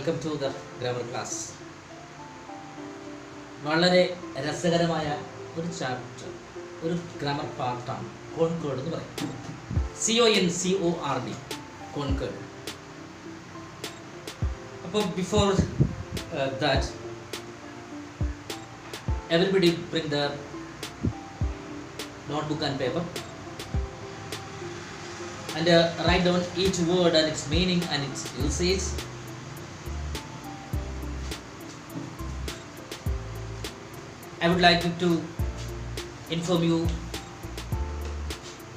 Welcome to the grammar class. വളരെ രസകരമായ ഒരു ചാപ്റ്റർ, ഒരു ഗ്രാമർ പാർട്ടാണ് കോൺകേർഡ് എന്ന് പറയും. CONCORD, concord. അപ്പോൾ before that everybody bring the notebook and paper and write down each word and its meaning and its usage. I would like to inform you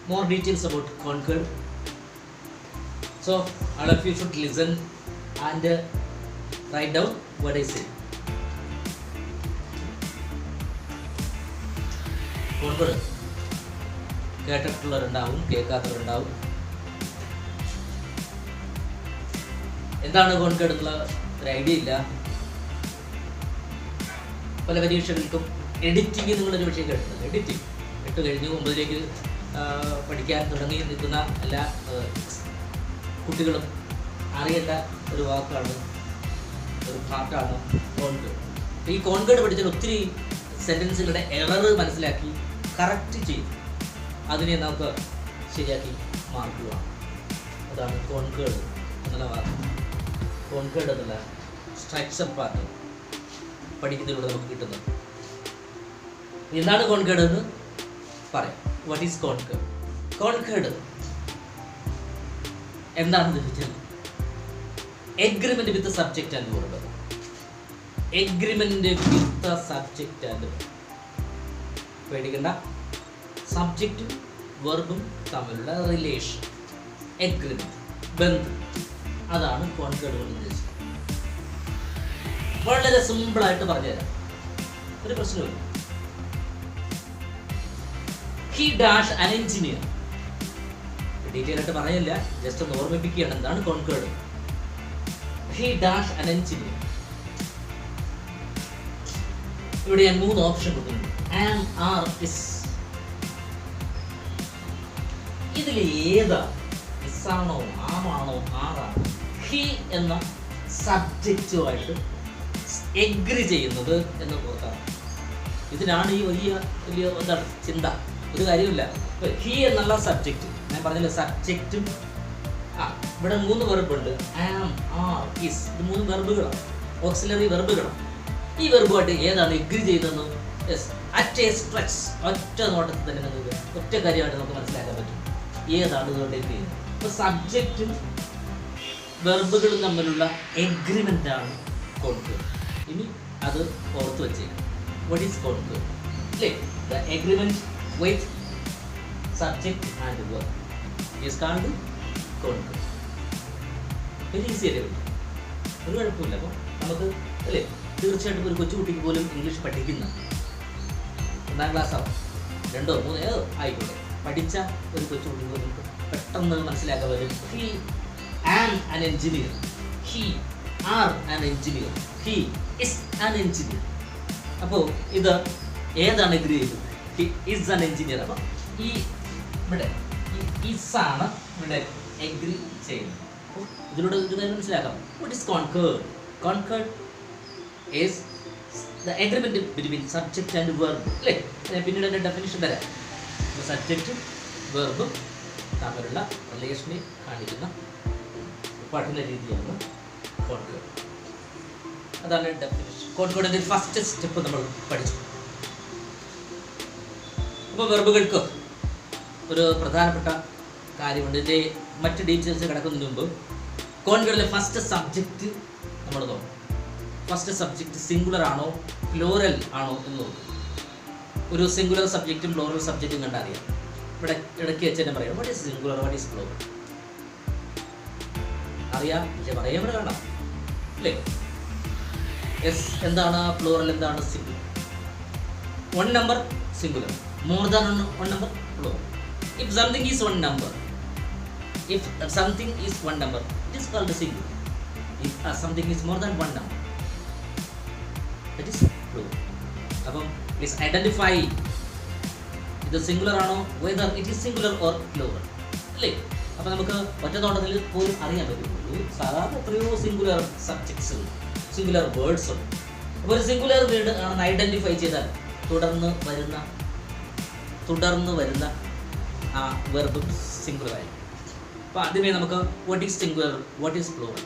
more details about Concord. So all of you should listen and write down what I say. Concord കേട്ടിട്ടുള്ളവരുണ്ടാവും, കേൾക്കാത്തവരുണ്ടാവും. എന്താണ് concord എന്നുള്ള ഒരു idea ഇല്ല. പല പരീക്ഷകൾക്കും editing എന്നുള്ളൊരു വിഷയം കേട്ടിട്ടുണ്ട്. എഡിറ്റിംഗ് 8 കഴിഞ്ഞ് 9ലേക്ക് പഠിക്കാൻ തുടങ്ങി നിൽക്കുന്ന എല്ലാ കുട്ടികളും അറിയേണ്ട ഒരു വാക്കാണ്, ഒരു പാർട്ടാണ് കോൺകേർഡ്. ഈ കോൺകേർഡ് പഠിച്ചാൽ ഒത്തിരി സെൻറ്റൻസുകളുടെ എറർ മനസ്സിലാക്കി കറക്റ്റ് ചെയ്യും, അതിനെ നമുക്ക് ശരിയാക്കി മാർക്ക് വേണം. അതാണ് കോൺകേർഡ് എന്നുള്ള വാക്ക്. കോൺകേർഡ് എന്നുള്ള സ്ട്രക്ചർ പാർട്ട് പഠിക്കുന്നതിലൂടെ നമുക്ക് കിട്ടുന്നത്. എന്താണ് കോൺകേർഡ് എന്ന് പറയാം. What is concord? കോൺകേർഡ് എന്താണെന്ന് ചോദിച്ചാൽ agreement with subject and verb. Agreement with subject and verb. പേടിക്കണ്ട, സബ്ജക്റ്റും വെർബും തമ്മിലുള്ള റിലേഷൻ, എഗ്രിമെന്റ്, ബന്ധം, അതാണ് കോൺകേർഡ് കൊണ്ട് ഉദ്ദേശിച്ചത്. വളരെ സിമ്പിളായിട്ട് പറഞ്ഞുതരാം, ഒരു പ്രശ്നമില്ല. ഹി ഡാഷ് അൻ എഞ്ചിനീയർ. ഡീറ്റെയിൽ ആയിട്ട് പറയില്ല, ജസ്റ്റ് ഒന്ന് ഓർമ്മിപ്പിക്കുകയാണ് എന്താണ് കോൺകേർഡ്. ഹി ഡാഷ് അൻ എഞ്ചിനീയർ. ഇവിടെ ഞാൻ 3 ഓപ്ഷൻ കൊടുക്കുന്നുണ്ട്. ആം, ആർ, ഇസ്. ഇതിൽ ഏതാ ഇസാണോ, ആമാണോ, ആറാണോ? ഹി എന്ന സബ്ജക്റ്റുമായിട്ട് എഗ്രി ചെയ്യുന്നത് എന്ന് ഓർക്കണം. ഇതിനാണ് ഈ വലിയ എന്താണ് ചിന്ത. ഒരു കാര്യമില്ല. ഹി എന്നുള്ള സബ്ജക്റ്റ് ഞാൻ പറഞ്ഞില്ല, സബ്ജക്റ്റും ഇവിടെ 3 വെർബുണ്ട്. ആം, ആർ, ഇസ്. ഇത് 3 വെർബുകളാണ്, ഓക്സിലറി വെർബുകളാണ്. ഈ വെർബുമായിട്ട് ഏതാണ് എഗ്രി ചെയ്തതെന്ന് അറ്റ് എ സ്ട്രെച്ച്, ഒറ്റ നോട്ടത്തിൽ തന്നെ നിങ്ങൾക്ക് ഒറ്റ കാര്യമായിട്ട് നമുക്ക് മനസ്സിലാക്കാൻ പറ്റും ഏതാണ് ഇതുകൊണ്ട് എഗ്രി ചെയ്യുന്നത്. അപ്പോൾ സബ്ജക്റ്റും വെർബുകളും തമ്മിലുള്ള എഗ്രിമെൻ്റ് ആണ് കോൺകേർഡ്. ഇനി അത് ഓർത്ത് വെച്ചേക്കാം. What is concord? അല്ലേ, the agreement with subject and verb is called concord. Very easy അല്ലേ, ഒരു കുഴപ്പമില്ല. അപ്പോൾ നമുക്ക് അല്ലേ, തീർച്ചയായിട്ടും ഒരു കൊച്ചുകുട്ടിക്ക് പോലും ഇംഗ്ലീഷ് പഠിക്കുന്ന 1ാം ക്ലാസ് ആവും, 2ഓ 3ഓ ആയിക്കോട്ടെ, പഠിച്ച ഒരു കൊച്ചുകുട്ടിക്ക് പോലും പെട്ടെന്ന് മനസ്സിലാക്കാൻ പറ്റും. He am an engineer, he are an engineer, he is an engineer. അപ്പോൾ ഇത് ഏതാണ് എഗ്രി ചെയ്തത്? He is an engineer. അപ്പോൾ ഈ ഇവിടെ ഇസാണ് ഇവിടെ എഗ്രി ചെയ്യുന്നത്. അപ്പോൾ ഇതിലൂടെ ഒരു കാര്യം മനസ്സിലാക്കാം. What is concord? Concord is the agreement between subject and verb. അല്ലേ, പിന്നീട് അതിൻ്റെ ഡെഫിനിഷൻ തരാം. സബ്ജക്റ്റും വെർബും തമ്മിലുള്ള റിലേഷനെ കാണിക്കുന്ന പഠന രീതിയാണ് കോൺകേർഡ്. അതാണ് ഡെഫിനിഷൻ. കോൺകേർഡിൻ്റെ ഫസ്റ്റ് സ്റ്റെപ്പ് നമ്മൾ പഠിച്ചു. അപ്പോൾ വെർബുകൾക്ക് ഒരു പ്രധാനപ്പെട്ട കാര്യമുണ്ട്. ഇതിൻ്റെ മറ്റ് ഡീറ്റെയിൽസ് കിടക്കുന്നതിന് മുമ്പ് കോൺകേർഡിലെ ഫസ്റ്റ് സബ്ജക്റ്റ് നമ്മൾ നോക്കും. ഫസ്റ്റ് സബ്ജക്റ്റ് സിംഗുലർ ആണോ പ്ലൂറൽ ആണോ എന്ന് നോക്കും. ഒരു സിംഗുലർ സബ്ജക്റ്റും പ്ലൂറൽ സബ്ജക്റ്റും കണ്ടറിയാം. ഇവിടെ ഇടയ്ക്ക് വെച്ച് തന്നെ പറയാം what is singular, what is plural അറിയാം, പക്ഷെ പറയാൻ ഇവിടെ കാണാം അല്ലേ. എസ് എന്താണ് പ്ലൂറൽ, എന്താണ് singular? 1 number singular, more than 1 number plural. If something is 1 number, if something is 1 number, it is called singular. If something is more than 1 number, that is plural. അപ്പം please identify ഇത് singular ആണോ, whether it is singular or plural അല്ലേ. അപ്പോൾ നമുക്ക് ഒറ്റ നോട്ടത്തിൽ പോലും അറിയാൻ പറ്റും സാധാരണ എത്രയോ സിംഗുലർ സബ്ജക്ട്സ് സിംഗുലർ വേർഡ്സ് ഉണ്ട്. അപ്പോൾ ഒരു സിംഗുലർ വേർഡ് ആണെന്ന് ഐഡൻറ്റിഫൈ ചെയ്താൽ തുടർന്ന് വരുന്ന ആ വെർബും സിംഗുലർ ആയിരിക്കും. അപ്പോൾ ആദ്യമേ നമുക്ക് what is singular, what is plural.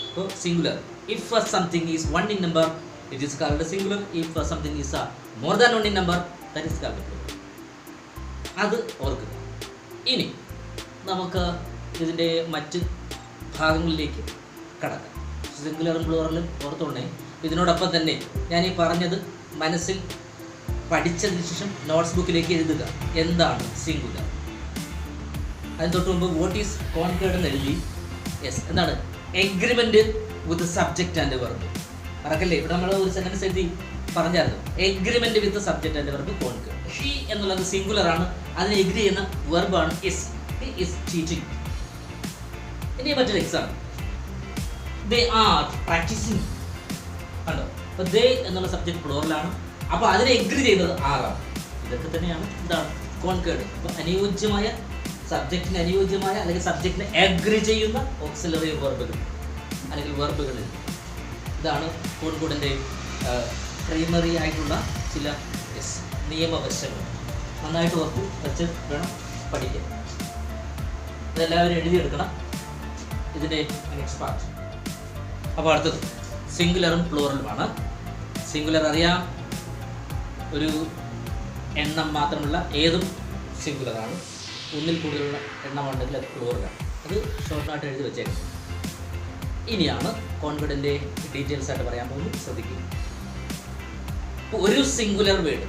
അപ്പോൾ singular, if something is one in number it is called singular. If something is more than one in number that is called plural. അത് ഓർക്കുക. ഇനി നമുക്ക് ഇതിൻ്റെ മറ്റ് ഭാഗങ്ങളിലേക്ക് കടക്കാം. സിംഗുലറും പ്ലൂറലും ഓർത്തോണ്ടേ. ഇതിനോടൊപ്പം തന്നെ ഞാൻ ഈ പറഞ്ഞത് മനസ്സിൽ പഠിച്ചതിന് ശേഷം നോട്ട്സ് ബുക്കിലേക്ക് എഴുതുക. എന്താണ് സിംഗുലർ? അതിന് തൊട്ട് മുമ്പ് വാട്ട് ഈസ് കോൺകേർഡ് എന്ന് എഴുതി. യെസ്, എന്താണ് agreement with subject and verb. മറക്കല്ലേ, ഇവിടെ നമ്മൾ ഒരു സെന്റൻസ് എഴുതി പറഞ്ഞായിരുന്നു. Agreement with subject and verb concord. He എന്നുള്ളത് സിംഗുലർ ആണ്, അതിനെ എഗ്രി ചെയ്യുന്ന വെർബാണ് ഇസ്. He is teaching. ഇനി മറ്റൊരു എക്സാമ്പിൾ, ദേ ആർ പ്രാക്ടീസിങ്. കണ്ടോ, അപ്പോൾ ദേ എന്നുള്ള സബ്ജക്റ്റ് പ്ലൂറലാണ്, അപ്പോൾ അതിനെ എഗ്രി ചെയ്യുന്നത് ആറാണ്. ഇതൊക്കെ തന്നെയാണ് എന്താണ് കോൺകേർഡ്. അപ്പോൾ അനുയോജ്യമായ സബ്ജക്റ്റിന് അനുയോജ്യമായ അല്ലെങ്കിൽ സബ്ജക്റ്റിനെ എഗ്രി ചെയ്യുന്ന ഓക്സിലറി വെർബുകൾ അല്ലെങ്കിൽ വെർബുകളിൽ ഇതാണ് കോൺകോർഡിൻ്റെ പ്രൈമറി ആയിട്ടുള്ള ചില നിയമവശങ്ങൾ. നന്നായിട്ട് ഓർത്ത് വെച്ച് വേണം പഠിക്കാൻ. ഇതെല്ലാവരും എഴുതിയെടുക്കണം ഇതിൻ്റെ നെക്സ്റ്റ് പാർട്ട്. അപ്പോൾ അടുത്തത് സിംഗുലറും പ്ലൂറലുമാണ്. സിംഗുലർ അറിയാം, ഒരു എണ്ണം മാത്രമുള്ള ഏതും സിംഗുലറാണ്. ഒന്നിൽ കൂടുതലുള്ള എണ്ണമുണ്ടെങ്കിൽ അത് പ്ലൂറലാണ്. അത് ഷോർട്ടായിട്ട് എഴുതി വെച്ചേക്കാം. ഇനിയാണ് കോൺഫിഡൻ്റ് ഡീറ്റെയിൽസ് ആയിട്ട് പറയാൻ പോകുന്നത്. ശ്രദ്ധിക്കുക. ഒരു സിംഗുലർ വേർഡ്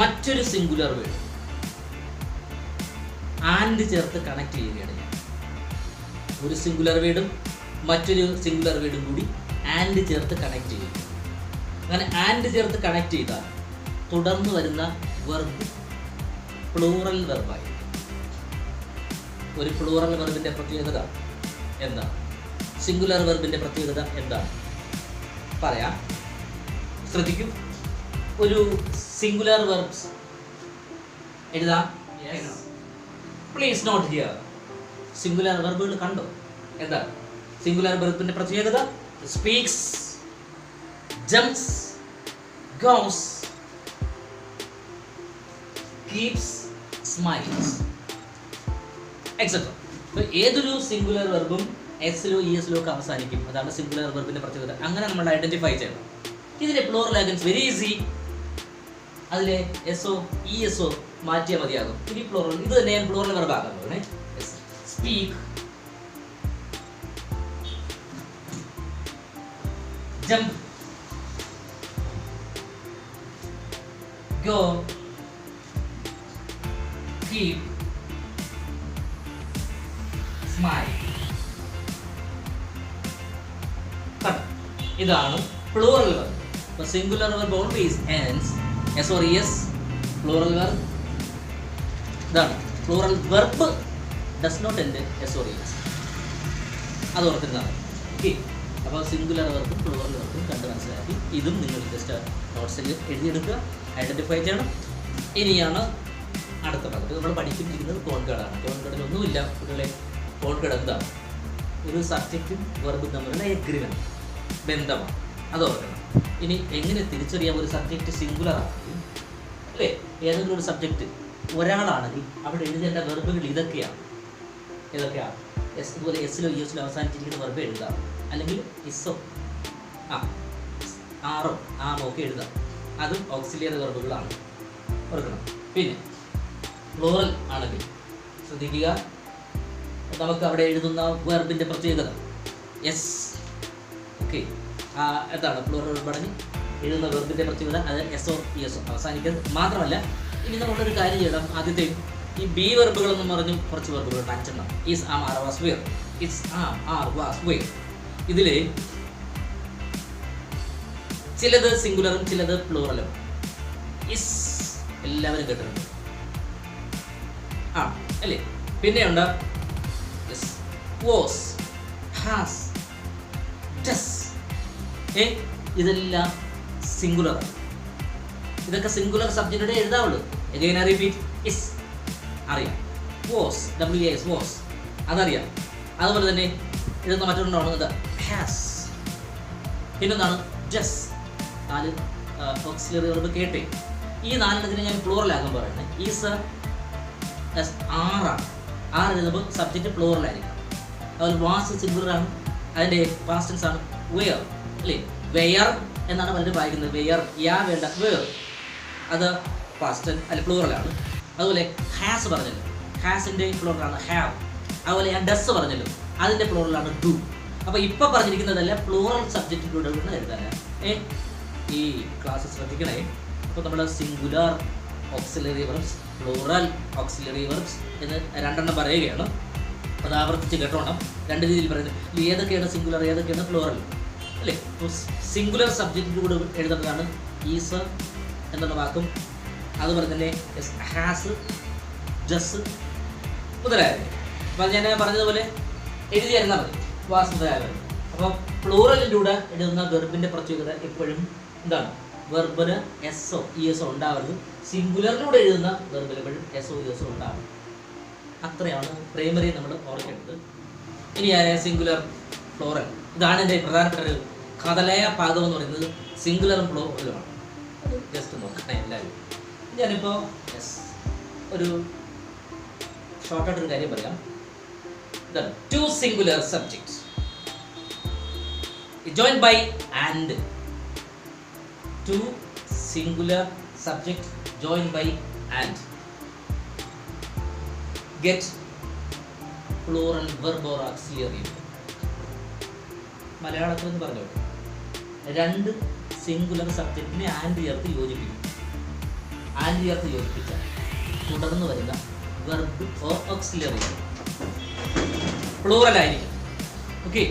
മറ്റൊരു സിംഗുലർ വേർഡ് ആൻഡ് ചേർത്ത് കണക്ട് ചെയ്യുകയാണ് ഞാൻ. ഒരു സിംഗുലർ വേർഡും മറ്റൊരു സിംഗുലർ വേർഡും കൂടി ആൻഡ് ചേർത്ത് കണക്ട് ചെയ്യുക. അങ്ങനെ ആൻഡ് ചേർത്ത് കണക്ട് ചെയ്താൽ തുടർന്ന് വരുന്ന വെർബ് പ്ലൂറൽ വെർബായി. ഒരു പ്ലൂറൽ വെർബിൻ്റെ പ്രത്യേകത എന്താണ്? സിംഗുലർ വെർബിൻ്റെ പ്രത്യേകത എന്താണ്? പറയാം, ശ്രദ്ധിക്കൂ. ഒരു സിംഗുലർ വെർബ്സ് എഴുതാം. Please note here. സിംഗുലർ വെർബുകൾ കണ്ടോ? എന്താണ് സിംഗുലർ വെർബിൻ്റെ പ്രത്യേകത? Speaks, jumps, goes, keeps, smiles etcetera. അപ്പോൾ ഏതൊരു സിംഗുലർ വെർബും എസിലോ ഇഎസിലോ ഒക്കെ അവസാനിക്കും. അതാണ് സിംഗുലർ വെർബിൻ്റെ പ്രത്യേകത. അങ്ങനെ നമ്മൾ ഐഡൻറ്റിഫൈ ചെയ്യണം. ഇതിലെ പ്ലൂറൽ ആഗൻസ് വെരി ഈസി. അതിലെ എസോ ഇഎസോ മാറ്റിയാൽ മതിയാകും. ഇനി പ്ലൂറൽ, ഇത് തന്നെ ഞാൻ പ്ലൂറൽ വെർബ് ആക്കാൻ പോകുന്നത്. Speak, jump, go, keep, smile. ഇതാണ് പ്ലൂറൽ വെർബ്. അപ്പോൾ singular verb always ends S or S. Plural verb ഇതാണ്. Plural verb does not end S or S. അത് ഓർത്തിരുന്നാണ്. ഓക്കെ. അപ്പോൾ സിംഗുലർ വെർബും പ്ലൂറൽ വെർബും കണ്ട് മനസ്സിലാക്കി. ഇതും നിങ്ങൾ ജസ്റ്റ് നോട്ട്സിൽ എഴുതിയെടുക്കുക, ഐഡൻറ്റിഫൈ ചെയ്യണം. ഇനിയാണ് അടുത്ത ഭാഗത്ത് നമ്മൾ പഠിപ്പിച്ചിരിക്കുന്നത് കോൺകേർഡാണ്. കോൺകേർഡിൽ ഒന്നുമില്ല കുട്ടികളെ. കോൺകേർഡ് എന്താണ്? ഒരു സബ്ജക്റ്റും വെർബും തമ്മിലുള്ള എഗ്രിമെൻറ്റ്, ബന്ധമാണ്. അത് ഓർക്കണം. ഇനി എങ്ങനെ തിരിച്ചറിയാം ഒരു സബ്ജക്റ്റ് സിംഗുലർ ആണെങ്കിൽ? അല്ലേ, ഏതെങ്കിലും ഒരു സബ്ജക്റ്റ് ഒരാളാണെങ്കിൽ അവിടെ എഴുതേണ്ട വെർബുകൾ ഇതൊക്കെയാണ്. എസ്, ഇതുപോലെ എസ്സിലോ ഇഎസിലോ അവസാനിച്ചിരിക്കുന്ന വെർബ് എഴുതാം. അല്ലെങ്കിൽ ഇസോ ആറോ ആമോ ഒക്കെ എഴുതാം. അതും ഓക്സിലിയറി വെർബുകളാണ്, ഓർക്കണം. പിന്നെ പ്ലൂറൽ ആണെങ്കിൽ ശ്രദ്ധിക്കുക, നമുക്ക് അവിടെ എഴുതുന്ന വെർബിൻ്റെ പ്രത്യേകത എസ്. ഓക്കെ, എന്താണ് പ്ലൂറൽ വെർബാണെങ്കിൽ എഴുതുന്ന വെർബിൻ്റെ പ്രത്യേകത? അത് എസോ ഇഎസോ അവസാനിക്കുന്നത്. മാത്രമല്ല, ഇനി നമ്മളൊരു കാര്യം ചെയ്യണം. ആദ്യത്തെ ഈ ബി വെർബുകളെന്ന് പറഞ്ഞു കുറച്ച് വെർബുകളുണ്ട്, 5 is, am, are, was, were. It's, am, are, was, were. ഇതിൽ ചിലത് സിംഗുലറും ചിലത് പ്ലൂറലും. ഇസ് എല്ലാവരും കേട്ടിട്ടുണ്ട്, അല്ലേ? പിന്നെയുണ്ട് വാസ്, ഹാസ്, ഡസ്. ഇതെല്ലാം സിംഗുലറാണ്. ഇതൊക്കെ സിംഗുലർ സബ്ജക്റ്റിനെ എഴുതാവുള്ളൂ. എഗൈൻ ഐ റിപ്പീറ്റ്, ഇസ് അറിയാം, വാസ്, WAS വാസ്, അതറിയാം. അതുപോലെ തന്നെ എഴുതുന്ന മറ്റൊരെണ്ണമാണ് ഇത് ഹാസ്. പിന്നെന്താണ് ഡസ്. 4 ഓക്സിലറി വെർബ് കേട്ടേ. ഈ 4 ഞാൻ പ്ലൂറൽ ആകാൻ പറയുന്നത്. ഈസ് ആറാണ്. 6 എഴുതുമ്പോൾ സബ്ജക്റ്റ് പ്ലൂറൽ ആയിരിക്കും. അതുപോലെ വാസ് സിംഗുലർ ആണ്, അതിൻ്റെ പാസ്റ്റ് ടെൻസ് ആണ് വെയർ അല്ലേ. വെയർ എന്നാണ് പലരും വായിക്കുന്നത്. വെയർ യാ വേണ്ട, വെയർ അത് പാസ്റ്റ് അല്ല പ്ലൂറലാണ്. അതുപോലെ ഹാസ് പറഞ്ഞല്ലോ, ഹാസിൻ്റെ പ്ലൂറലാണ് ഹാവ്. അതുപോലെ ഞാൻ ഡസ് പറഞ്ഞല്ലോ, അതിൻ്റെ പ്ലൂറലാണ് ഡു. അപ്പോൾ ഇപ്പോൾ പറഞ്ഞിരിക്കുന്നതല്ല പ്ലൂറൽ സബ്ജക്റ്റിലൂടെ എഴുതാനാണ്. ഈ ക്ലാസ് ശ്രദ്ധിക്കണേ. അപ്പോൾ നമ്മൾ singular auxiliary verbs, plural auxiliary verbs എന്ന് 2 പറയുകയാണ്. അത് ആവർത്തിച്ച് കേട്ടോണം. 2 രീതിയിൽ പറയുന്നത്. ഏതൊക്കെയാണ് സിംഗുലർ, ഏതൊക്കെയാണ് പ്ലൂറൽ അല്ലേ. സിംഗുലർ സബ്ജക്റ്റിലൂടെ എഴുതുന്നതാണ് ഈസ് എന്നുള്ള വാക്കും, അതുപോലെ തന്നെ ഹാസ്, ഡസ് മുതലായവ. അപ്പോൾ ഞാൻ പറഞ്ഞതുപോലെ എഴുതി തരുന്നാൽ മതി, വാസ് മുതലായവ. അപ്പോൾ പ്ലൂറലിലൂടെ എഴുതുന്ന വെർബിൻ്റെ പ്രത്യേകത എപ്പോഴും എന്താണ്, വെർബിന് എസ്ഒ ഇഎസ്ഒ ഉണ്ടാവരുത്. സിംഗുലറിലൂടെ എഴുതുന്ന വെർബിന് എപ്പോഴും എസ്ഒ ഇഎസ്ഒ ഉണ്ടാവും. അത്രയാണ് പ്രൈമറി നമ്മൾ ഓർക്കേണ്ടത്. ഇനി സിംഗുലർ പ്ലൂറൽ, ഇതാണ് എൻ്റെ പ്രധാനപ്പെട്ട ഒരു കഥലയ പാദം എന്ന് പറയുന്നത്. സിംഗുലറും പ്ലൂറലുമാണ്. അത് ജസ്റ്റ് നോക്കണേ എല്ലാവരും. ഞാനിപ്പോൾ ഒരു ഷോർട്ടായിട്ടൊരു കാര്യം പറയാം. ഇതാണ് 2 singular subjects joined by and. 2 singular subjects joined by and get plural verb or auxiliary. മലയാളത്തിൽ എന്ന് പറഞ്ഞു, 2 സിംഗുലർ സബ്ജക്റ്റിനെ ആൻഡ് ചേർത്ത് യോജിപ്പിക്കും. ആൻഡ് ചേർത്ത് യോജിപ്പിച്ചാൽ തുടർന്ന് വരുന്ന വെർബ് ഓർ ഓക്സിലറി പ്ലൂറൽ ആയിരിക്കും. ഓക്കെ,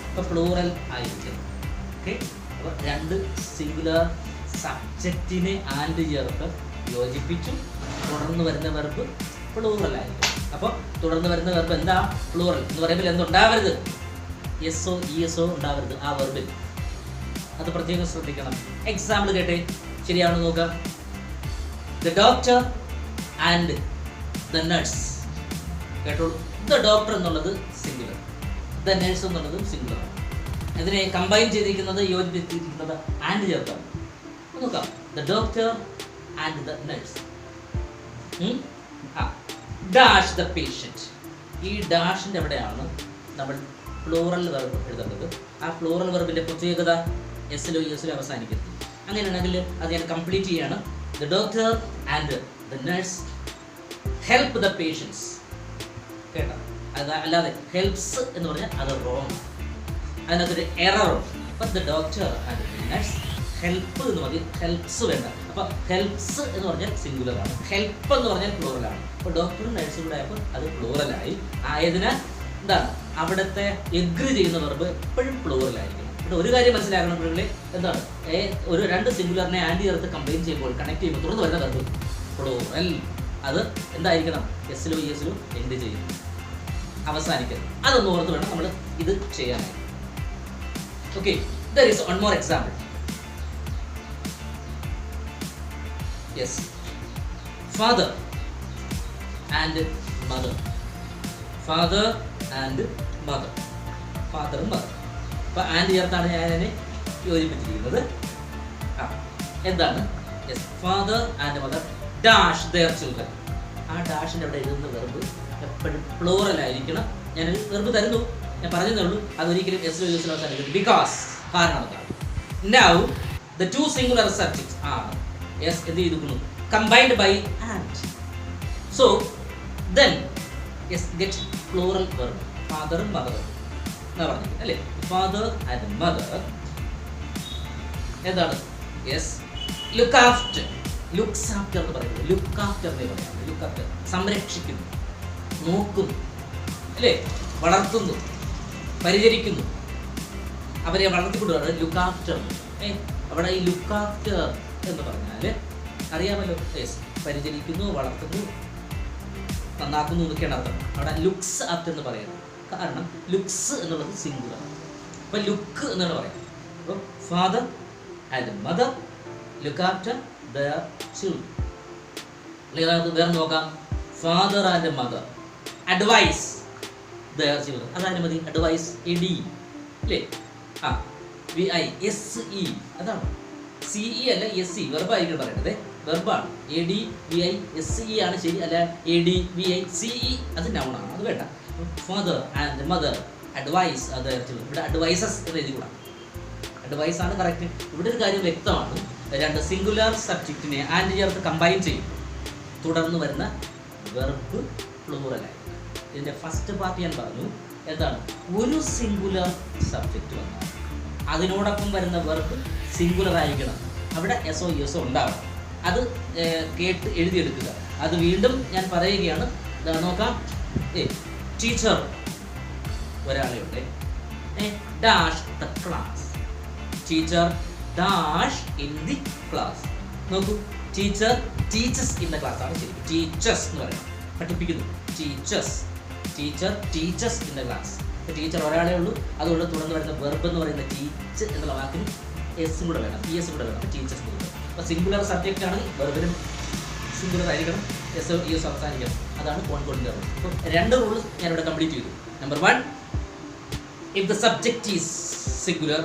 അപ്പോൾ പ്ലൂറൽ ആയിരിക്കും. ഓക്കെ, അപ്പോൾ 2 സിംഗുലർ സബ്ജക്റ്റിനെ ആൻഡ് ചേർത്ത് യോജിപ്പിച്ചു തുടർന്ന് വരുന്ന വെർബ് പ്ലൂറൽ ആയിരിക്കും. അപ്പോൾ തുടർന്ന് വരുന്ന വെർബ് എന്താ, പ്ലൂറൽ എന്ന് പറയുമ്പോൾ എന്തുണ്ടാവരുത്, എസ്ഒ ഇഎസ്ഒ ഉണ്ടാവരുത് ആ വെർബിൽ. അത് പ്രത്യേകം ശ്രദ്ധിക്കണം. എക്സാമ്പിൾ കേട്ടെ, ശരിയാണെന്ന് നോക്കാം. The doctor and the nurse. കേട്ടോളൂ, ദ ഡോക്ടർ എന്നുള്ളത് സിംഗുലർ, ദ നഴ്സ് എന്നുള്ളത് സിംഗുലർ. ഇതിനെ കമ്പൈൻ ചെയ്തിരിക്കുന്നത്, യോജിപ്പിച്ചിരിക്കുന്നത് ആൻഡ് ചേർത്താണ്. നോക്കാം, the doctor and the nurse. Dash the patient. ഈ ഡാഷിൻ്റെ എവിടെയാണ് നമ്മൾ പ്ലൂറൽ വെർബ് എഴുതേണ്ടത്. ആ പ്ലൂറൽ വെർബിൻ്റെ പ്രത്യേകത എസ്സിലോ ഇഎസ്സിലോ അവസാനിക്കുന്നത്. അങ്ങനെയാണെങ്കിൽ അത് ഞാൻ കംപ്ലീറ്റ് ചെയ്യാണ്. The doctor and the nurse help the patients. കേട്ടോ, അത് അല്ലാതെ ഹെൽപ്സ് എന്ന് പറഞ്ഞാൽ അത് റോങ്, അതിനകത്തൊരു എററുണ്ട്. അപ്പം the doctor and the nurse help എന്ന് മതി, ഹെൽപ്സ് വേണ്ട. അപ്പോൾ ഹെൽപ്സ് എന്ന് പറഞ്ഞാൽ സിംഗുലറാണ്, ഹെൽപ്പ് എന്ന് പറഞ്ഞാൽ പ്ലൂറലാണ്. അപ്പോൾ ഡോക്ടറും നഴ്സും കൂടെ ആയപ്പോൾ അത് പ്ലൂറലായി. ആയതിനാൽ എന്താണ്, അവിടുത്തെ എഗ്രി ചെയ്യുന്ന വെർബ് എപ്പോഴും പ്ലൂറലായിരിക്കണം. ഇവിടെ ഒരു കാര്യം മനസ്സിലാക്കണം പിള്ളേ, എന്താണ്, ഒരു 2 സിംഗുലറിനെ ആൻഡ് ചേർത്ത് കമ്പൈൻ ചെയ്യുമ്പോൾ, കണക്ട് ചെയ്യുമ്പോൾ തുറന്ന് വരുന്ന വെർബ് പ്ലൂറൽ. അത് എന്തായിരിക്കണം, എസ്സിലോ ഇഎസ്സിലോ എൻഡ് ചെയ്യും, അവസാനിക്കരുത്. അതൊന്ന് ഓർത്ത് വേണം നമ്മൾ ഇത് ചെയ്യാനായി. Okay, there is one more example. Yes, father and mother. Father and mother, ഫാദറും മദർ. അപ്പോൾ ആൻഡ് ചേർത്താണ് ഞാൻ അതിനെ യോജിപ്പിച്ചിരിക്കുന്നത്. എന്താണ്, yes, father and mother dash their children. ആ ഡാഷിൻ്റെ അവിടെ എഴുതുന്ന വെർബ് എപ്പോഴും പ്ലൂറൽ ആയിരിക്കണം. ഞാനൊരു വെർബ് തരുന്നു, ഞാൻ പറഞ്ഞതേ ഉള്ളൂ, അതൊരിക്കലും എസ് യൂസിൽ അവസാനിക്കരുത്. ബിക്കോസ് കാരണം അതാണ്. Now the 2 singular subjects are yes എന്ത് ചെയ്തിരിക്കുന്നു, combined by and. So then yes get plural verb, ഫാദറും മദറും എന്നാ പറഞ്ഞിരിക്കുന്നത് അല്ലേ. ഫാദർ ആൻഡ് മദർ എന്താണ്, yes look after. Looks after എന്ന് പറയുന്നത് ലുക്ക് ആഫ്റ്റർ എന്നേ പറയാം. ലുക്ക് ആഫ്റ്റർ സംരക്ഷിക്കുന്നു, നോക്കുന്നു അല്ലേ, വളർത്തുന്നു, പരിചരിക്കുന്നു, അവരെ വളർത്തിക്കൊണ്ടുവരാണ് ലുക്ക് ആഫ്റ്റർ. അവിടെ ഈ ലുക്ക് ആഫ്റ്റർ എന്ന് പറഞ്ഞാൽ അറിയാമല്ലോ, യെസ്, പരിചരിക്കുന്നു, വളർത്തുന്നു, നന്നാക്കുന്നു എന്നൊക്കെയാണ് അർത്ഥം. അവിടെ ലുക്സ് ആഫ്റ്റർ എന്ന് പറയുന്നത് കാരണം ലുക്സ് എന്നുള്ളത് സിംഗുലർ. അപ്പോൾ ലുക്ക് എന്നാണ് പറയുന്നത്. അപ്പോൾ father and mother look after their children. അല്ലെങ്കിൽ വേറെ നോക്കാം, father and mother advise their children. അതാണ് മതി. അഡ്വൈസ് AD അല്ലേ? VI അതാണ്. CE അല്ല SE, വെർബായിരിക്കും പറയുന്നത്. വെർബാണ്. ADVISE ആണ് ശരി. അല്ല ADVICE അത് നൗണാണ്, അത് വേണ്ട. Father and mother advise their children. ഇവിടെ അഡ്വൈസസ് എന്ന് എഴുതി കൂടാ. അഡ്വൈസ് ആണ് കറക്റ്റ്. ഇവിടെ ഒരു കാര്യം വ്യക്തമാണ്, രണ്ട് സിംഗുലാർ സബ്ജക്റ്റിനെ ആൻഡ് ചേർത്ത് കമ്പൈൻ ചെയ്യും, തുടർന്ന് വരുന്ന വെർബ് പ്ലൂറലായി. ഇതിൻ്റെ ഫസ്റ്റ് പാർട്ട് ഞാൻ പറഞ്ഞു എന്താണ്, ഒരു സിംഗുലർ സബ്ജക്റ്റ് വന്നാൽ അതിനോടൊപ്പം വരുന്ന വെർബ് സിംഗുലർ ആയിരിക്കണം. അവിടെ എസോ യെസോ ഉണ്ടാവണം. അത് കേട്ട് എഴുതിയെടുക്കുക. അത് വീണ്ടും ഞാൻ പറയുകയാണ്. നോക്കാം. ടീച്ചർ ഒരാളെ ഉണ്ട്. Dash the class. Teacher dash in the class. നോക്കൂ, teacher teachers in the class ആണ് ശരി. ടീച്ചേഴ്സ് എന്ന് പറയുന്നത് പഠിപ്പിക്കുന്നു. Teachers. Teacher teachers in the class. Teacher ഒരാളേ ഉള്ളൂ. അതുകൊണ്ട് തുടർന്ന് വരുന്ന വെർബ് എന്ന് പറയുന്ന ടീച്ച് എന്നുള്ള വാക്കിന് എസും കൂടെ വേണം, ES കൂടെ വേണം. ടീച്ചേഴ്സ് കൂടെ. അപ്പോൾ സിംഗുലർ സബ്ജക്റ്റ് ആണ്, വെർബിനും സിംഗുലർ ആയിരിക്കണം, എസ് ES അവസാനിക്കണം. അതാണ് കോൺകോർഡിൻ്റെ റൂൾ. അപ്പോൾ രണ്ട് റൂൾസ് ഞാനിവിടെ കംപ്ലീറ്റ് ചെയ്തു. Number 1, if the subject is singular,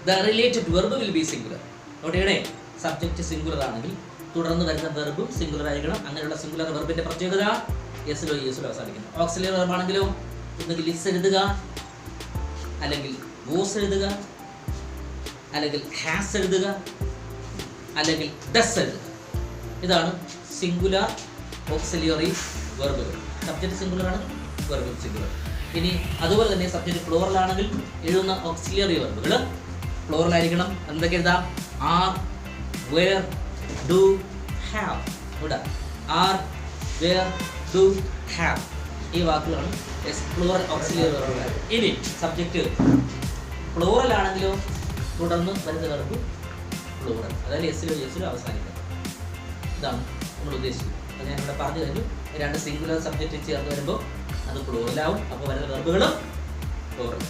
the related verb will be singular. നോട്ടേണേ, സബ്ജക്റ്റ് സിംഗുലർ ആണെങ്കിൽ തുടർന്ന് വരുന്ന വെർബും സിംഗുലർ ആയിരിക്കണം. അങ്ങനെയുള്ള സിംഗുലർ വെർബിൻ്റെ പ്രത്യേകത എസിലോ ESലോ അവസാനിക്കുന്നു. ഓക്സിലറി വെർബ് ആണെങ്കിലോ ഒന്നുകിൽ ലിസ് എഴുതുക, അല്ലെങ്കിൽ വോസ് എഴുതുക, അല്ലെങ്കിൽ ഹാസ് എഴുതുക, അല്ലെങ്കിൽ ഡസ് എഴുതുക. ഇതാണ് സിംഗുലർ ഓക്സിലറി വെർബുകൾ. സബ്ജക്റ്റ് സിംഗുലർ ആണ്, വെർബും സിംഗുലർ. ഇനി അതുപോലെ തന്നെ സബ്ജക്റ്റ് പ്ലൂറൽ ആണെങ്കിൽ എഴുതുന്ന ഓക്സിലറി വെർബുകൾ പ്ലൂറൽ ആയിരിക്കണം. എന്തൊക്കെ എഴുതാം? Are, were, do, have. ഇവിടെ ആർ, വേർ, ഡു, ഹാവ് ഈ വാക്കുകളാണ് പ്ലൂറൽ ഓക്സിലറി വെർബുകൾ. ഇനി സബ്ജക്റ്റ് പ്ലൂറൽ ആണെങ്കിലോ തുടർന്ന് വരുന്ന വെർബ് പ്ലൂറൽ, അതായത് എസിലോ എസിലോ അവസാനിക്കണം. ഇതാണ് നമ്മൾ ഉദ്ദേശിക്കുന്നത്. അത് ഞാൻ ഇവിടെ പറഞ്ഞു കഴിഞ്ഞു. രണ്ട് സിംഗുലർ സബ്ജക്റ്റ് ചേർന്ന് വരുമ്പോൾ അത് പ്ലൂറലാവും. അപ്പോൾ വരുന്ന വെർബുകളും പ്ലൂറൽ.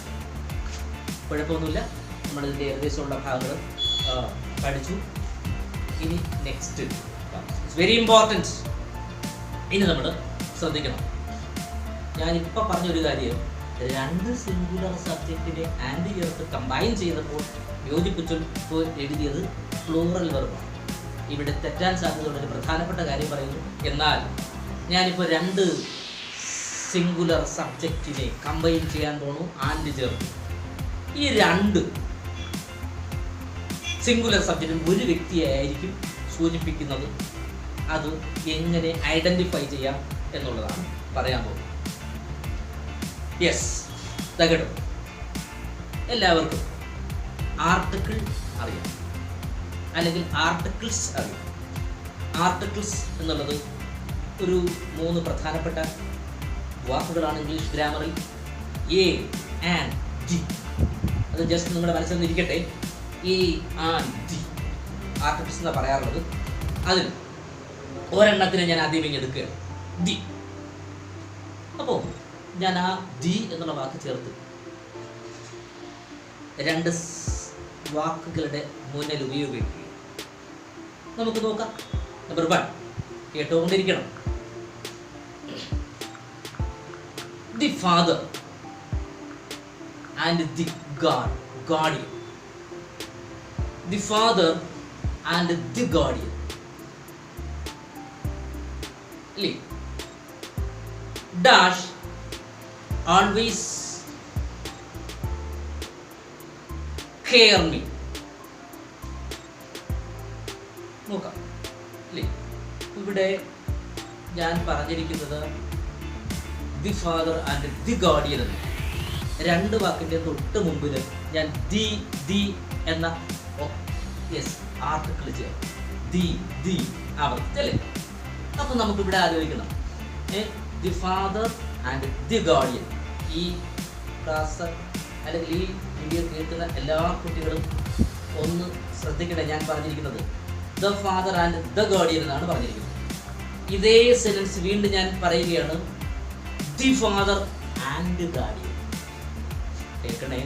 കുഴപ്പമൊന്നുമില്ല. നമ്മളിതിൻ്റെ ഏകദേശമുള്ള ഭാഗങ്ങൾ പഠിച്ചു. ഇനി നെക്സ്റ്റ് ഇറ്റ്സ് വെരി ഇമ്പോർട്ടൻറ്റ്. ഇനി നമ്മൾ ശ്രദ്ധിക്കണം. ഞാനിപ്പോൾ പറഞ്ഞൊരു കാര്യം, രണ്ട് സിംഗുലർ സബ്ജക്റ്റിനെ ആൻഡ് ചേർത്ത് കമ്പൈൻ ചെയ്തപ്പോൾ യോജിപ്പിച്ചപ്പോൾ എഴുതിയത് പ്ലൂറൽ വെർബാണ്. ഇവിടെ തെറ്റാൻ സാധ്യതയുള്ള ഒരു പ്രധാനപ്പെട്ട കാര്യം പറയുന്നു. എന്നാൽ ഞാനിപ്പോൾ രണ്ട് സിംഗുലർ സബ്ജക്റ്റിനെ കമ്പൈൻ ചെയ്യാൻ പോണു ആൻഡ് ചേർത്ത്. ഈ രണ്ട് സിംഗുലർ സബ്ജക്റ്റും ഒരു വ്യക്തിയായിരിക്കും സൂചിപ്പിക്കുന്നത്. അത് എങ്ങനെ ഐഡൻറ്റിഫൈ ചെയ്യാം എന്നുള്ളതാണ് പറയാൻ പോകുന്നത്. യെസ്, തകടും എല്ലാവർക്കും ആർട്ടിക്കിൾ അറിയാം, അല്ലെങ്കിൽ ആർട്ടിക്കിൾസ് അറിയാം. ആർട്ടിക്കിൾസ് എന്നുള്ളത് ഒരു 3 പ്രധാനപ്പെട്ട വാക്കുകളാണ് ഇംഗ്ലീഷ് ഗ്രാമറിൽ. A and the. അത് ജസ്റ്റ് നിങ്ങളുടെ മനസ്സിൽ നിന്നിരിക്കട്ടെ. എ ആൻഡ് ഡി ആർട്ടിക്കിൾസ് എന്നാണ് പറയാറുള്ളത്. അതിൽ ഒരെണ്ണത്തിനെ ഞാൻ ആദ്യം എടുക്കുകയാണ്, ഡി. അപ്പോൾ ഞാൻ ആ ഡി എന്നുള്ള വാക്ക് ചേർത്ത് രണ്ട് വാക്കുകളുടെ മുന്നിൽ ഉപയോഗിക്കുക. നമുക്ക് നോക്കാം. നമ്പർ 1 കേട്ടുകൊണ്ടിരിക്കണം. The father and the guardian. The father and the guardian. Dash always care me. നോക്കാം അല്ലേ? ഇവിടെ ഞാൻ പറഞ്ഞിരിക്കുന്നത് the father and the guardian എന്ന്. രണ്ട് വാക്കിൻ്റെ തൊട്ട് മുമ്പിൽ ഞാൻ ദി എന്ന ആർട്ടിക്കിൾ ചെയ്യാം. ദി ആവർത്തിച്ചല്ലേ? അപ്പം നമുക്കിവിടെ ആലോചിക്കണം, the father and the guardian. ഈ ക്ലാസ് അല്ലെങ്കിൽ ഈ വീഡിയോ കേൾക്കുന്ന എല്ലാ കുട്ടികളും ഒന്ന് ശ്രദ്ധിക്കട്ടെ. ഞാൻ പറഞ്ഞിരിക്കുന്നത് the father and the guardian എന്നാണ് പറഞ്ഞിരിക്കുന്നത്. ഇതേ സെന്റൻസ് വീണ്ടും ഞാൻ പറയുകയാണ്, ദി ഫാദർ ആൻഡ് ഗാർഡിയൻ. കേൾക്കണേ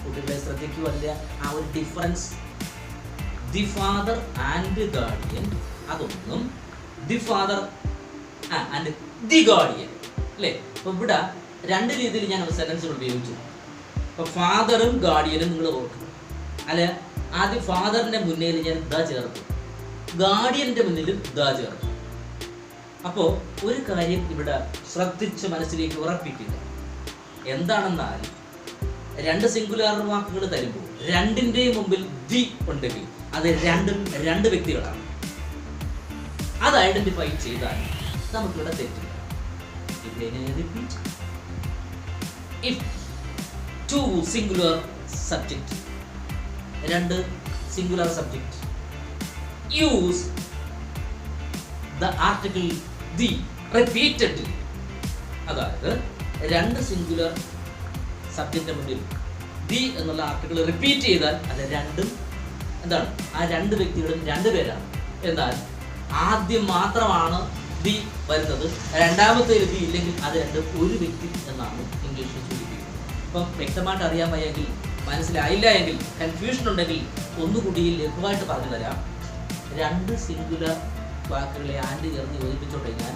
കുട്ടികളെ, ശ്രദ്ധിക്കുക അതിൻ്റെ ആ ഒരു difference. The father and guardian അതൊന്നും, the father and the guardian അല്ലേ? അപ്പോൾ ഇവിടെ രണ്ട് രീതിയിൽ ഞാൻ സെന്റൻസുകൾ ഉപയോഗിച്ചു. ഇപ്പോൾ ഫാദറും ഗാർഡിയനും നിങ്ങൾ ഓർക്കും. അല്ല, ആദ്യം ഫാദറിൻ്റെ മുന്നിൽ ഞാൻ ദ ചേർത്തു, ഗാർഡിയൻ്റെ മുന്നിലും ദ ചേർത്തു. അപ്പോൾ ഒരു കാര്യം ഇവിടെ ശ്രദ്ധിച്ച് മനസ്സിലേക്ക് ഉറപ്പിക്കുക. എന്താണെന്നാൽ രണ്ട് സിംഗുലാർ വാക്കുകൾ തരുമ്പോൾ രണ്ടിൻ്റെയും മുമ്പിൽ ദി ഉണ്ടെങ്കിൽ അത് രണ്ടും രണ്ട് വ്യക്തികളാണ്. അത് ഐഡന്റിഫൈ ചെയ്താൽ നമുക്കിവിടെ തെറ്റില്ല. Repeat. If two singular subject, രണ്ട് singular subject use the article the repeatedly, അതായത് രണ്ട് സിംഗുലർ സബ്ജക്റ്റിന്റെ മുന്നിൽ ദി എന്നുള്ള ആർട്ടിക്കിൾ റിപ്പീറ്റ് ചെയ്താൽ അത് രണ്ടും എന്താണ്, ആ രണ്ട് വ്യക്തികളും രണ്ട് പേരാണ്. എന്നാൽ ആദ്യം മാത്രമാണ് ദി വരുന്നത്, രണ്ടാമത്തെ ദി ഇല്ലെങ്കിൽ അത് രണ്ടും ഒരു വ്യക്തി എന്നാണ് ഇംഗ്ലീഷിൽ സൂചിപ്പിക്കുന്നത്. അപ്പം വ്യക്തമായിട്ട് അറിയാൻ വയ്യെങ്കിൽ, മനസ്സിലായില്ല എങ്കിൽ, കൺഫ്യൂഷൻ ഉണ്ടെങ്കിൽ ഒന്നുകൂടി ലഘുവായിട്ട് പറഞ്ഞു തരാം. രണ്ട് സിംഗുലർ വാക്കുകളെ ആൻഡ് ചേർന്ന് യോജിപ്പിച്ചോട്ടെ ഞാൻ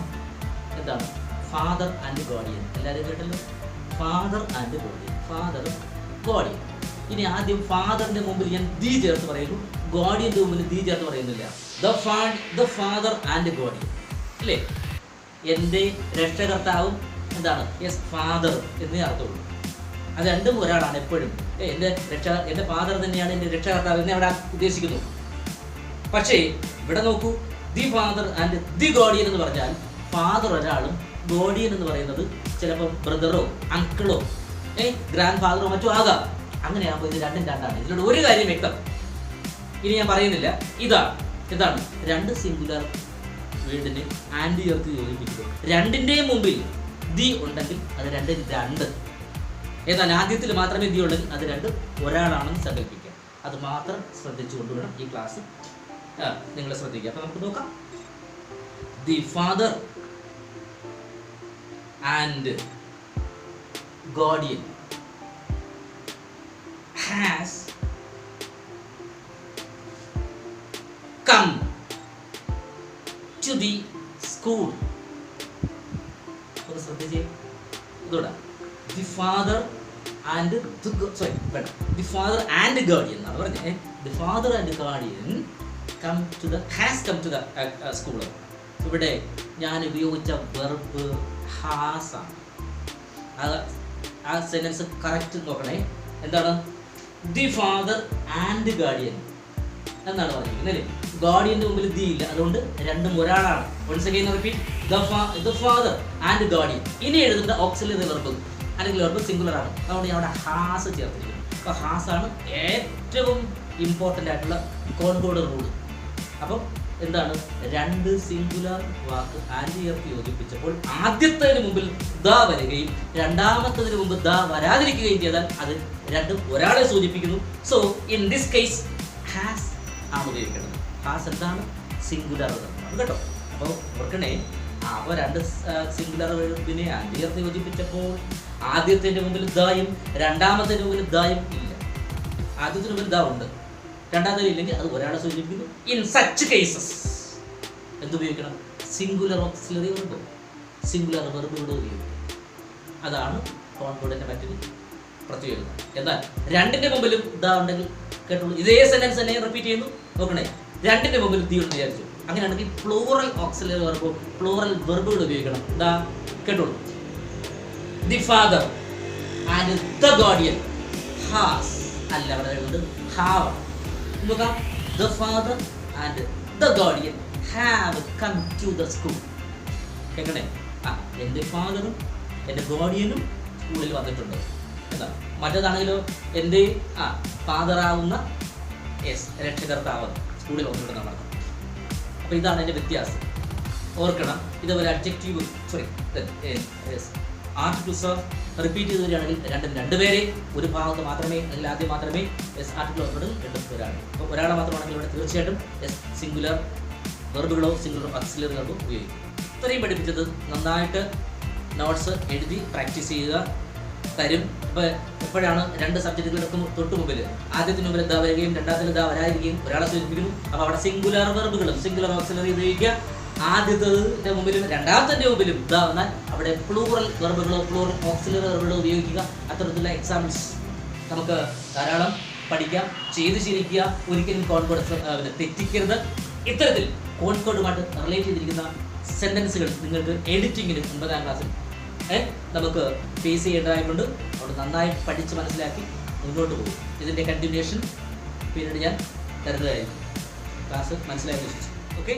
എന്താണ്, ഫാദർ ആൻഡ് ഗാർഡിയൻ. എല്ലാവരും കേട്ടല്ലോ, father and guardian, father guardian. ഇനി ആദ്യം ഫാദറിന്റെ മുമ്പിൽ ഞാൻ ദി ചേർത്ത് പറയുന്നു, ഗാർഡിയന്റെ മുമ്പിൽ ദി ചേർത്ത് പറയുന്നില്ല. ദ ഫാദർ ആൻഡ് ഗാർഡിയൻ അല്ലേ? എൻ്റെ രക്ഷകർത്താവും എന്താണ്, യെസ് ഫാദർ എന്നേ അർത്ഥമുള്ളൂ. അത് രണ്ടും ഒരാളാണ് എപ്പോഴും. എൻ്റെ ഫാദർ തന്നെയാണ് എൻ്റെ രക്ഷകർത്താവ് എന്നെ അവിടെ ഉദ്ദേശിക്കുന്നു. പക്ഷേ ഇവിടെ നോക്കൂ, the father and the guardian എന്ന് പറഞ്ഞാൽ ഫാദർ ഒരാളും ഗാർഡിയൻ എന്ന് പറയുന്നത് ചിലപ്പോൾ ബ്രദറോ അങ്കിളോ ഗ്രാൻഡ് ഫാദറോ മറ്റോ ആകാം. അങ്ങനെയാകുമ്പോൾ ഇത് രണ്ടും രണ്ടാണ്. ഇതിലൂടെ ഒരു കാര്യം വ്യക്തം, ഇനി ഞാൻ പറയുന്നില്ല. ഇതാണ് രണ്ട് സിംഗുലർ വേർഡിനെ ആൻഡ് ചേർത്ത് യോജിപ്പിക്കുക. രണ്ടിൻ്റെയും മുമ്പിൽ ദി ഉണ്ടെങ്കിൽ അത് രണ്ടും രണ്ട്. എന്നാൽ ആദ്യത്തിൽ മാത്രമേ ദി ഉണ്ടെങ്കിൽ അത് രണ്ടും ഒരാളാണെന്ന് സങ്കല്പിക്കുക. അത് മാത്രം ശ്രദ്ധിച്ചുകൊണ്ട് വേണം ഈ ക്ലാസ് നിങ്ങൾ ശ്രദ്ധിക്കുക. അപ്പൊ നമുക്ക് നോക്കാം. The father and guardian has come to the school. ഒന്ന് ശ്രദ്ധിച്ചേ. ഇതോടെ the father and the father and guardian എന്നാണ് പറഞ്ഞത്. The father and guardian has come to the school. ഇവിടെ ഞാൻ ഉപയോഗിച്ച വെർബ് has ആണ്. ആ സെന്റൻസ് കറക്റ്റ് നോക്കണേ. എന്താണ്? ദി ഫാദർ ആൻഡ് ഗാർഡിയൻ എന്നാണ് പറഞ്ഞിരിക്കുന്നത് അല്ലേ? ഗാർഡിയന്റെ മുമ്പിൽ ദി ഇല്ല, അതുകൊണ്ട് രണ്ടും ഒരാളാണ്. Once again repeat, the father and guardian. ഇനി എഴുതുന്ന ഓക്സിലറി വെർബ് അല്ലെങ്കിൽ വെർബ് സിംഗുലർ ആണ്, അതുകൊണ്ട് ഞാൻ അവിടെ ഹാസ് ചേർത്തിരിക്കുന്നു. അപ്പോൾ ഹാസ് ആണ് ഏറ്റവും ഇമ്പോർട്ടൻ്റ് ആയിട്ടുള്ള കോൺകോർഡ് റൂൾ. അപ്പം എന്താണ്, രണ്ട് സിംഗുലർ വാക്ക് ആൻഡ് ചേർത്ത് യോജിപ്പിച്ചപ്പോൾ ആദ്യത്തേതിന് മുമ്പിൽ ദ വരികയും രണ്ടാമത്തതിന് മുമ്പ് ദ വരാതിരിക്കുകയും ചെയ്താൽ അത് രണ്ടും ഒരാളെ സൂചിപ്പിക്കുന്നു. So in this case has ആണ് ഉപയോഗിക്കേണ്ടത്. ഹാസ് എന്താണ്, സിംഗുലർ കേട്ടോ. അപ്പോൾ ഓർക്കണേ, അപ്പോൾ രണ്ട് സിംഗുലർ വെർബിനെ ആൻഡ് ചേർത്ത് യോജിപ്പിച്ചപ്പോൾ ആദ്യത്തിൻ്റെ മുമ്പിൽ ദയും രണ്ടാമത്തെ മുമ്പിൽ ദയും ഇല്ല. ആദ്യത്തിന് മുമ്പിൽ ദ ഉണ്ട്, രണ്ടാമത്തെ ഇല്ലെങ്കിൽ അത് ഒരാളെ സൂചിപ്പിക്കുന്നു. ഇൻ സച്ച് കേസസ് എന്തുപയോഗിക്കണം, സിംഗുലർ ഓക്സിലറി വെർബ്, സിംഗുലർ വെർബുകൾ ഉപയോഗിക്കും. അതാണ് കോൺകോർഡിന്റെ മറ്റൊരു പ്രത്യേകത. എന്നാൽ രണ്ടിന്റെ മുമ്പിലും ദ ഉണ്ടെങ്കിൽ കേട്ടോളൂ, ഇതേ സെന്റൻസ് തന്നെ റിപ്പീറ്റ് ചെയ്യുന്നു. നോക്കണേ, രണ്ടിന്റെ മുമ്പിൽ ദി ഉണ്ടെന്ന് വിചാരിച്ചു. അങ്ങനെയാണെങ്കിൽ പ്ലൂറൽ ഓക്സിലറി വെർബ്, പ്ലൂറൽ വെർബുകൾ ഉപയോഗിക്കണം. ദാ കേട്ടോളൂ, the father and the guardian has അല്ല, അവിടെ എഴുതുന്നത് ഹാവ്. നോക്കാം, the father and the guardian have come to the school. കേൾക്കണേ, എൻ്റെ ഫാദറും എൻ്റെ ഗാർഡിയനും സ്കൂളിൽ വന്നിട്ടുണ്ട് എന്നാണ്. മറ്റേതാണെങ്കിലോ എൻ്റെ ഫാദറാവുന്ന രക്ഷകർത്താവ് സ്കൂളിൽ വന്നിട്ടുണ്ടെന്നാണ്. അപ്പോൾ ഇതാണ് എൻ്റെ വ്യത്യാസം. ഓർക്കണം, ഇതേപോലെ അഡ്ജക്റ്റീവ് ആർട്ടിക്കിൾസ് റിപ്പീറ്റ് ചെയ്ത് വരികയാണെങ്കിൽ രണ്ടും രണ്ടുപേരെ, ഒരു ഭാഗത്ത് മാത്രമേ അല്ലെങ്കിൽ ആദ്യം മാത്രമേ ആർട്ടിക്കിൾ വന്നിട്ടുണ്ടെങ്കിൽ രണ്ടും ഒരാൾ. അപ്പോൾ ഒരാളെ മാത്രമാണെങ്കിൽ ഇവിടെ തീർച്ചയായിട്ടും സിംഗുലർ വെർബുകളോ സിംഗുലർ ഓക്സിലറി വെർബോ ഉപയോഗിക്കും. ഇത്രയും പഠിപ്പിച്ചത് നന്നായിട്ട് നോട്ട്സ് എഴുതി പ്രാക്ടീസ് ചെയ്യുക. തരും. ഇപ്പോൾ എപ്പോഴാണ് രണ്ട് സബ്ജക്റ്റുകൾക്കും തൊട്ട് മുമ്പിൽ ആദ്യത്തിന് മുമ്പിൽ ദ വരികയും രണ്ടാമത്തിന് ദ വരാതിരിക്കുകയും ഒരാളെ സൂചിപ്പിക്കുന്നു. അപ്പോൾ അവിടെ സിംഗുലർ വെർബുകളും സിംഗുലർ ഓക്സിലറി ഉപയോഗിക്കുക. ആദ്യത്തെ മുമ്പിലും രണ്ടാമത്തെ മുമ്പിലും ഇതാ വന്നാൽ അവിടെ പ്ലൂറൽ വെർബുകളോ പ്ലൂറൽ ഓക്സിലറി വെർബുകളോ ഉപയോഗിക്കുക. അത്തരത്തിലുള്ള എക്സാമ്പിൾസ് നമുക്ക് ധാരാളം പഠിക്കാം, ചെയ്ത് ശീലിക്കുക. ഒരിക്കലും കോൺഫിഡൻസ് തെറ്റിക്കരുത്. ഇത്തരത്തിൽ കോൺഫിഡൻറ്റുമായിട്ട് റിലേറ്റ് ചെയ്തിരിക്കുന്ന സെൻറ്റൻസുകൾ നിങ്ങൾക്ക് എഡിറ്റിങ്ങിന് 9ാം ക്ലാസ്സിൽ നമുക്ക് ഫേസ് ചെയ്യേണ്ടതായിട്ടുണ്ട്. അവിടെ നന്നായി പഠിച്ച് മനസ്സിലാക്കി മുന്നോട്ട് പോകും. ഇതിൻ്റെ കണ്ടിന്യൂഷൻ പിന്നീട് ഞാൻ തരുന്നതായിരിക്കും. ക്ലാസ് മനസ്സിലാക്കി വിശ്വസിച്ചു. ഓക്കെ.